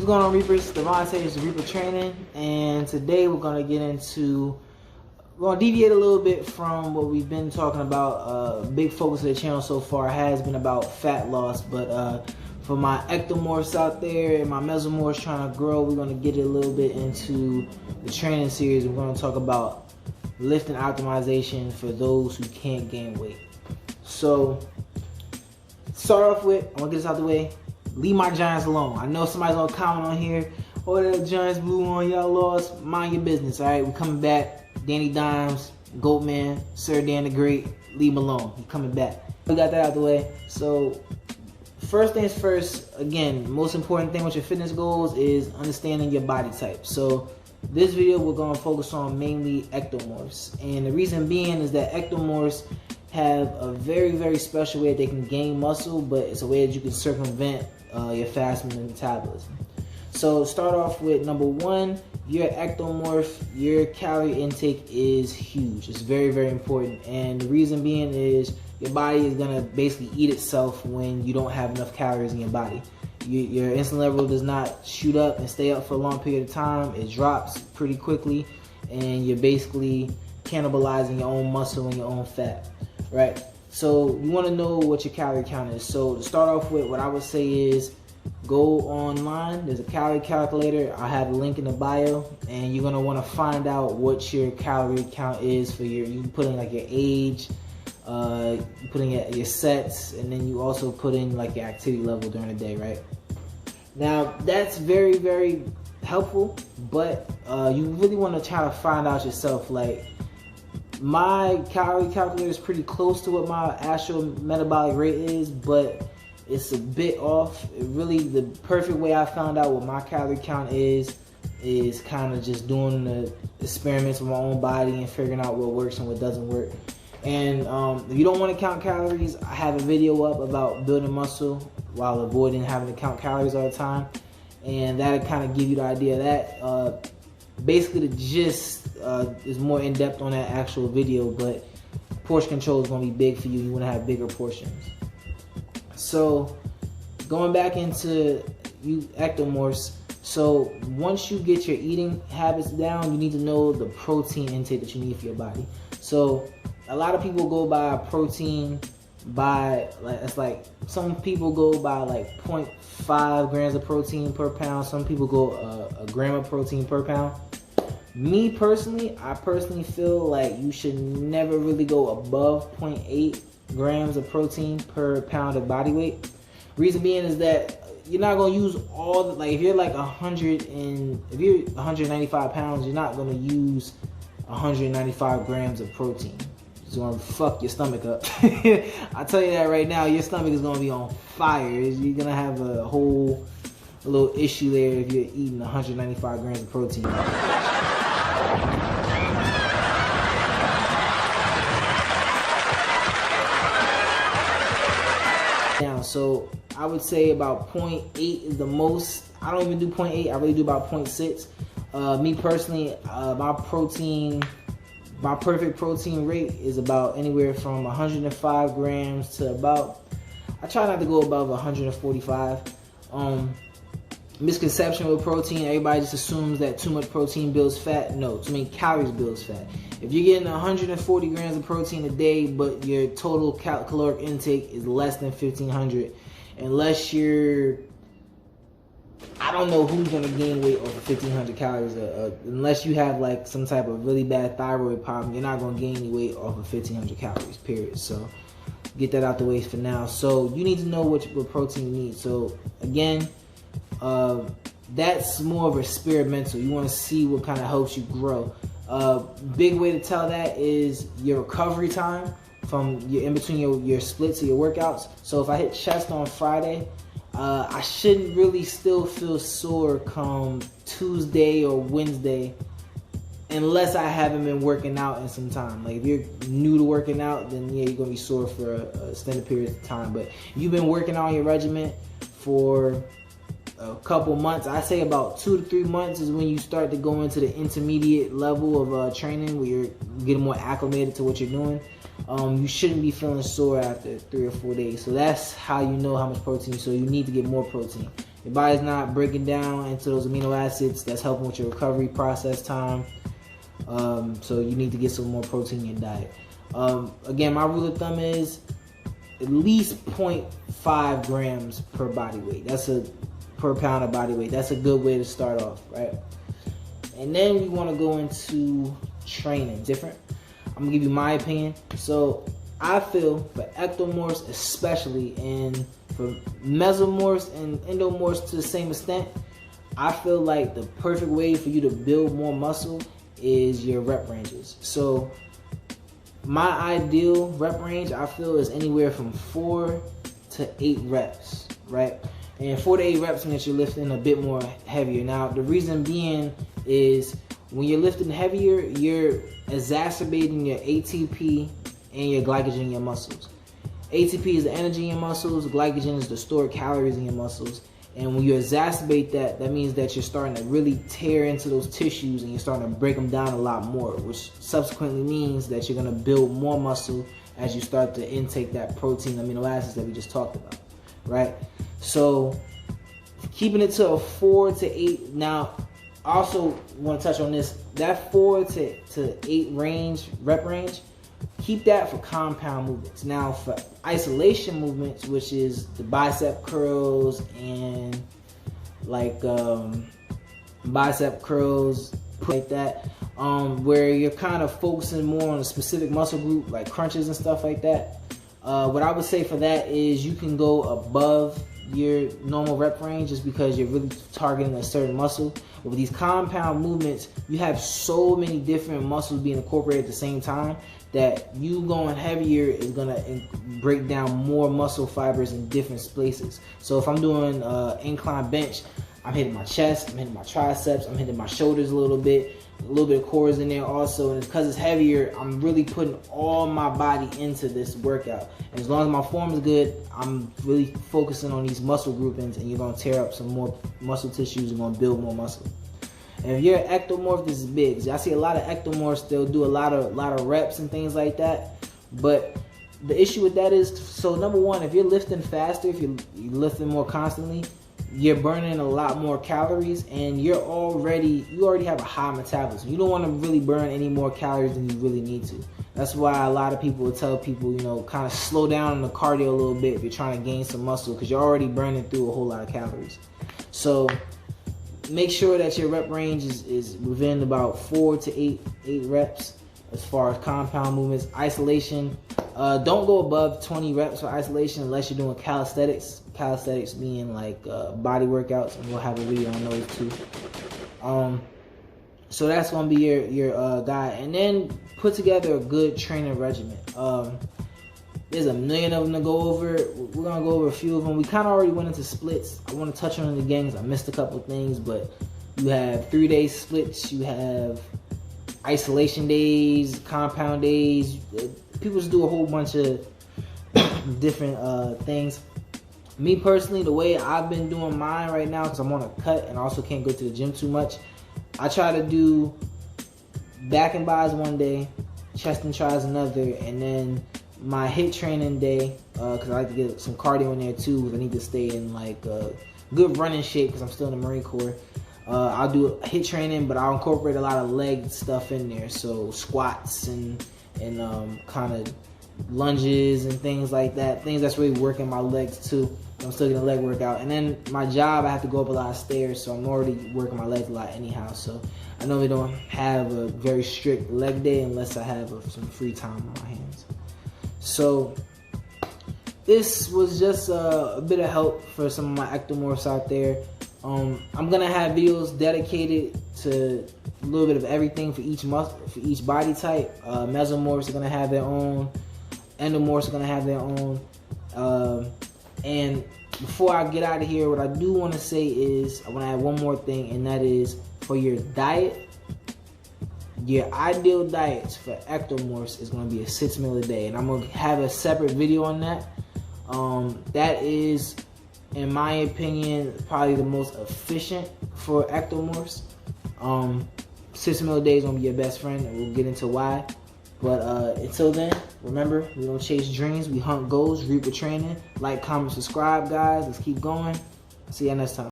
going on, Reapers? Devontae is Reaper Training, and today we're going to deviate a little bit from what we've been talking about. Big focus of the channel so far has been about fat loss, but for my ectomorphs out there and my mesomorphs trying to grow, we're going to get a little bit into the training series. We're going to talk about lifting optimization for those who can't gain weight. So, start off with, I want to get this out the way. Leave my Giants alone. I know somebody's gonna comment on here, oh, that Giants blew on, y'all lost. Mind your business, all right? We're coming back. Danny Dimes, Goatman, Sir Dan the Great, leave him alone. He's coming back. We got that out the way. So, first things first, again, most important thing with your fitness goals is understanding your body type. So, this video we're gonna focus on mainly ectomorphs. And the reason being is that ectomorphs have a very, very special way that they can gain muscle, but it's a way that you can circumvent your fasting metabolism. So start off with number one, your ectomorph, your calorie intake is huge. It's very, very important. And the reason being is your body is gonna basically eat itself when you don't have enough calories in your body. Your insulin level does not shoot up and stay up for a long period of time. It drops pretty quickly, and you're basically cannibalizing your own muscle and your own fat, right? So you want to know what your calorie count is. So to start off with, what I would say is go online. There's a calorie calculator. I have a link in the bio, and you're gonna want to find out what your calorie count is for you put in like your age, you put in your sets, and then you also put in like your activity level during the day, right? Now that's very, very helpful, but you really want to try to find out yourself. Like, my calorie calculator is pretty close to what my actual metabolic rate is, but it's a bit off. The perfect way I found out what my calorie count is kind of just doing the experiments with my own body and figuring out what works and what doesn't work. And if you don't want to count calories, I have a video up about building muscle while avoiding having to count calories all the time, and that'll kind of give you the idea of that. Basically, the gist is more in depth on that actual video, but portion control is going to be big for you. You want to have bigger portions. So, going back into you ectomorphs. So, once you get your eating habits down, you need to know the protein intake that you need for your body. So, a lot of people go by protein by, like, it's like some people go by like 0.5 grams of protein per pound. Some people go a gram of protein per pound. Me personally, I feel like you should never really go above 0.8 grams of protein per pound of body weight. Reason being is that you're not gonna use all the, like, if you're like 195 pounds, you're not gonna use 195 grams of protein. It's gonna fuck your stomach up. I tell you that right now, your stomach is gonna be on fire. You're gonna have a little issue there if you're eating 195 grams of protein. Now, so I would say about 0.8 is the most. I don't even do 0.8. I really do about 0.6. Me personally, my perfect protein rate is about anywhere from 105 grams to about, I try not to go above 145. Misconception with protein, everybody just assumes that too much protein builds fat. No, too many calories builds fat. If you're getting 140 grams of protein a day, but your total caloric intake is less than 1,500, unless you're, I don't know who's gonna gain weight over 1,500 calories. Unless you have like some type of really bad thyroid problem, you're not gonna gain any weight off of 1,500 calories, period. So get that out the way for now. So you need to know what protein you need. So again, that's more of experimental. You want to see what kind of helps you grow. Big way to tell that is your recovery time from in between your splits or your workouts. So if I hit chest on Friday, I shouldn't really still feel sore come Tuesday or Wednesday unless I haven't been working out in some time. Like, if you're new to working out, then yeah, you're gonna be sore for a extended period of time. But if you've been working on your regimen for a couple months, I say about 2 to 3 months is when you start to go into the intermediate level of training, where you're getting more acclimated to what you're doing. You shouldn't be feeling sore after 3 or 4 days. So that's how you know how much protein. So you need to get more protein. Your body's not breaking down into those amino acids that's helping with your recovery process time. So you need to get some more protein in your diet. Again, my rule of thumb is at least 0.5 grams per body weight. Per pound of body weight. That's a good way to start off, right? And then we want to go into training. Different. I'm gonna give you my opinion. So I feel for ectomorphs especially, and for mesomorphs and endomorphs to the same extent, I feel like the perfect way for you to build more muscle is your rep ranges. So my ideal rep range, I feel, is anywhere from 4 to 8 reps, right? And 4 to 8 reps means you're lifting a bit more heavier. Now, the reason being is when you're lifting heavier, you're exacerbating your ATP and your glycogen in your muscles. ATP is the energy in your muscles, glycogen is the stored calories in your muscles. And when you exacerbate that, that means that you're starting to really tear into those tissues and you're starting to break them down a lot more, which subsequently means that you're going to build more muscle as you start to intake that protein, amino acids that we just talked about, right? So keeping it to a 4 to 8. Now, I also want to touch on this. That 4 to 8 rep range, keep that for compound movements. Now, for isolation movements, which is the bicep curls and like bicep curls, like that, where you're kind of focusing more on a specific muscle group, like crunches and stuff like that. What I would say for that is you can go above your normal rep range just because you're really targeting a certain muscle. But with these compound movements, you have so many different muscles being incorporated at the same time that you going heavier is going to break down more muscle fibers in different places. So if I'm doing incline bench, I'm hitting my chest, I'm hitting my triceps, I'm hitting my shoulders a little bit of cores in there also. And because it's heavier, I'm really putting all my body into this workout. And as long as my form is good, I'm really focusing on these muscle groupings, and you're going to tear up some more muscle tissues and going to build more muscle. And if you're an ectomorph, this is big. I see a lot of ectomorphs, they'll do a lot of reps and things like that. But the issue with that is, so number one, if you're lifting faster, if you're lifting more constantly, you're burning a lot more calories, and you already have a high metabolism. You don't want to really burn any more calories than you really need to. That's why a lot of people will tell people, kind of slow down on the cardio a little bit if you're trying to gain some muscle, because you're already burning through a whole lot of calories. So make sure that your rep range is within about 4 to 8 reps as far as compound movements. Isolation, don't go above 20 reps for isolation unless you're doing calisthenics. Calisthenics being like body workouts, and we'll have a video on those too. So that's gonna be your guide, and then put together a good training regimen. There's a million of them to go over. We're gonna go over a few of them. We kind of already went into splits. I want to touch on it again because I missed a couple of things, but you have 3-day splits. You have isolation days, compound days. People just do a whole bunch of different things. Me personally, the way I've been doing mine right now, because I'm on a cut and I also can't go to the gym too much, I try to do back and bis one day, chest and tries another, and then my HIIT training day, because I like to get some cardio in there too, because I need to stay in like good running shape because I'm still in the Marine Corps. I'll do HIIT training, but I'll incorporate a lot of leg stuff in there, so squats and kind of lunges and things like that, things that's really working my legs too. I'm still getting a leg workout. And then my job, I have to go up a lot of stairs, so I'm already working my legs a lot anyhow. So I normally don't have a very strict leg day unless I have some free time on my hands. So this was just a bit of help for some of my ectomorphs out there. I'm gonna have videos dedicated to a little bit of everything for each muscle, for each body type. Mesomorphs are gonna have their own. Endomorphs are gonna have their own. And before I get out of here, what I do want to say is I want to add one more thing, and that is for your diet. Your ideal diets for ectomorphs is going to be a 6 meal a day, and I'm going to have a separate video on that. That is, in my opinion, probably the most efficient for ectomorphs. 6 meal a day is going to be your best friend, and we'll get into why. But until then, remember, we don't chase dreams, we hunt goals, reap with training. Like, comment, subscribe, guys. Let's keep going. See you next time.